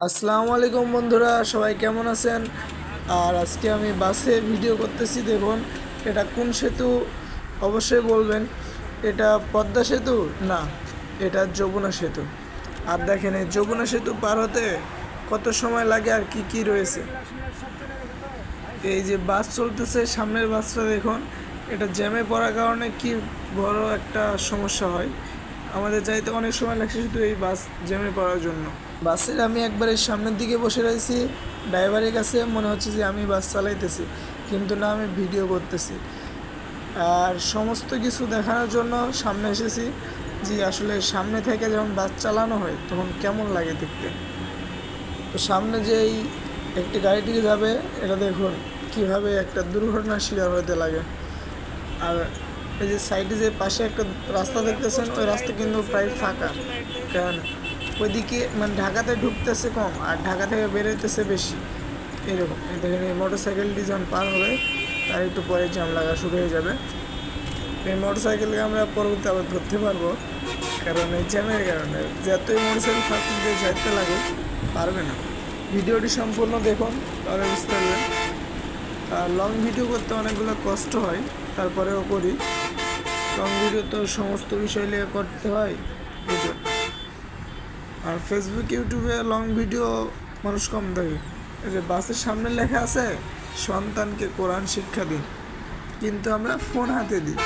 আসসালামু আলাইকুম বন্ধুরা, সবাই কেমন আছেন? আর আজকে আমি বাসে ভিডিও করতেছি। দেখুন, এটা কোন সেতু অবশ্যই বলবেন। এটা পদ্মা সেতু না, এটা যমুনা সেতু। আর দেখেন, এই যমুনা সেতু পার হতে কত সময় লাগে আর কি কি রয়েছে। এই যে বাস চলতেছে, সামনের বাসটা দেখুন, এটা জ্যামে পড়ার কারণে কি বড় একটা সমস্যা হয়। আমাদের যাইতে অনেক সময় লাগছে শুধু এই বাস জ্যামে পড়ার জন্য। বাসের আমি একবারে সামনের দিকে বসে রয়েছি, ড্রাইভারের কাছে মনে হচ্ছে যে আমি বাস চালাইতেছি, কিন্তু না, আমি ভিডিও করতেছি। আর সমস্ত কিছু দেখানোর জন্য সামনে এসেছি, যে আসলে সামনে থেকে যখন বাস চালানো হয় তখন কেমন লাগে দেখতে। তো সামনে যে এই একটি গাড়িটিকে যাবে, এটা দেখুন কিভাবে একটা দুর্ঘটনার শিকার হতে লাগে। আর এই যে সাইডে যে পাশে একটা রাস্তা দেখতেছেন, ওই রাস্তা কিন্তু প্রায় ফাঁকা, কারণ ওইদিকে মানে ঢাকাতে ঢুকতেছে কম আর ঢাকা থেকে বেরোতেছে বেশি। এরকম দেখেন, এই মোটর সাইকেলটি যখন পার হবে তার একটু পরে জ্যাম লাগা শুরু হয়ে যাবে। এই মোটর সাইকেলকে আমরা পরবর্তী আবার ধরতে পারবো, কারণ এই জ্যামের কারণে যতই মোটর সাইকেল ফাঁক দিয়ে যাইতে লাগে পারবে না। ভিডিওটি সম্পূর্ণ দেখুন, তাহলে বুঝতে পারবেন। আর লং ভিডিও করতে অনেকগুলো কষ্ট হয়, তারপরেও করি। লং ভিডিও তো সমস্ত বিষয় নিয়ে করতে হয়, বুঝুন। আর ফেসবুক, ইউটিউবে লং ভিডিও মানুষ কম দেখে। এই যে বাসের সামনে লেখা আছে, সন্তানকে কোরআন শিক্ষা দিন, কিন্তু আমরা ফোন হাতে দিই।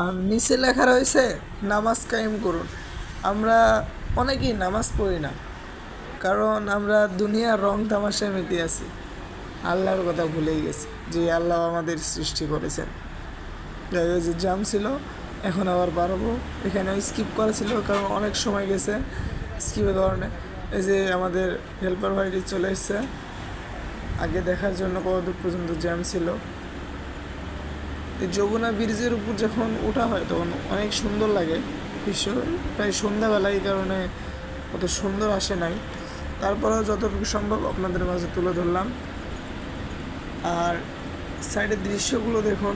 আর নিচে লেখা রয়েছে, নামাজ কায়েম করুন। আমরা অনেকেই নামাজ পড়ি না, কারণ আমরা দুনিয়ার রং তামাশায় মেতে আছি, আল্লাহর কথা ভুলেই গেছি, যে আল্লাহ আমাদের সৃষ্টি করেছেন। যাই হোক, যে জ্যাম ছিল, এখন আবার বাড়াবো। এখানে স্কিপ করা ছিল কারণ অনেক সময় গেছে স্কিপের কারণে। এই যে আমাদের হেল্পার ভাইটি চলে এসছে আগে দেখার জন্য কতদূর পর্যন্ত জ্যাম ছিল। এই যমুনা ব্রিজের উপর যখন ওঠা হয় তখন অনেক সুন্দর লাগে দৃশ্য। প্রায় সন্ধ্যাবেলায়, এই কারণে অত সুন্দর আসে নাই, তারপরেও যতটুকু সম্ভব আপনাদের মাঝে তুলে ধরলাম। আর সাইডের দৃশ্যগুলো দেখুন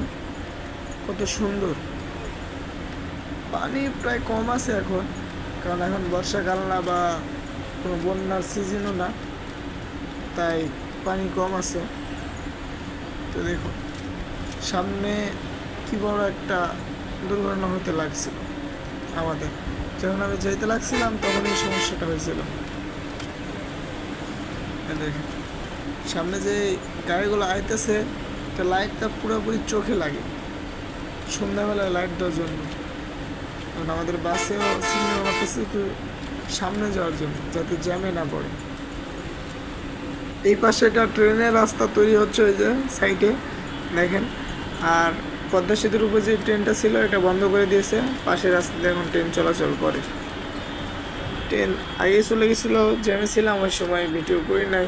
কত সুন্দর। পানি প্রায় কম আছে এখন, কারণ এখন বর্ষাকাল না বা কোনো বন্যার সিজনও না, তাই পানি কম আছে। তো দেখুন সামনে কি বড় একটা দুর্ঘটনা হতে লাগছিল আমাদের। যখন আমি যেতে লাগছিলাম তখন এই সমস্যাটা হয়েছিল। দেখেন সামনে যে গাড়িগুলো আইতেছে, লাইটটা পুরোপুরি চোখে লাগে সন্ধ্যাবেলায় লাইট দেওয়ার জন্য। কারণ আমাদের বাসেও সিগন্যাল মারতেছে একটু সামনে যাওয়ার জন্য, যাতে জ্যামে না পড়ে। এই পাশে একটা ট্রেনের রাস্তা তৈরি হচ্ছে, ওই যে সাইডে দেখেন। আর পদ্মা সেতুর উপর যে ট্রেনটা ছিল, এটা বন্ধ করে দিয়েছে। পাশের রাস্তাতে এখন ট্রেন চলাচল করে। ট্রেন আগে চলে গেছিলো, জ্যামে ছিলাম ওই সময় ভিডিও করি নাই,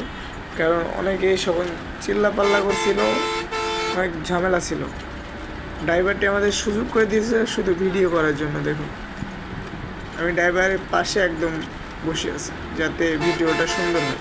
কারণ অনেকেই সখন চিল্লা পাল্লা করছিল, অনেক ঝামেলা ছিল। ড্রাইভারটি আমাদের সুযোগ করে দিয়েছে শুধু ভিডিও করার জন্য। দেখুন আমি ড্রাইভারের পাশে একদম বসে আছি, যাতে ভিডিওটা সুন্দর হয়।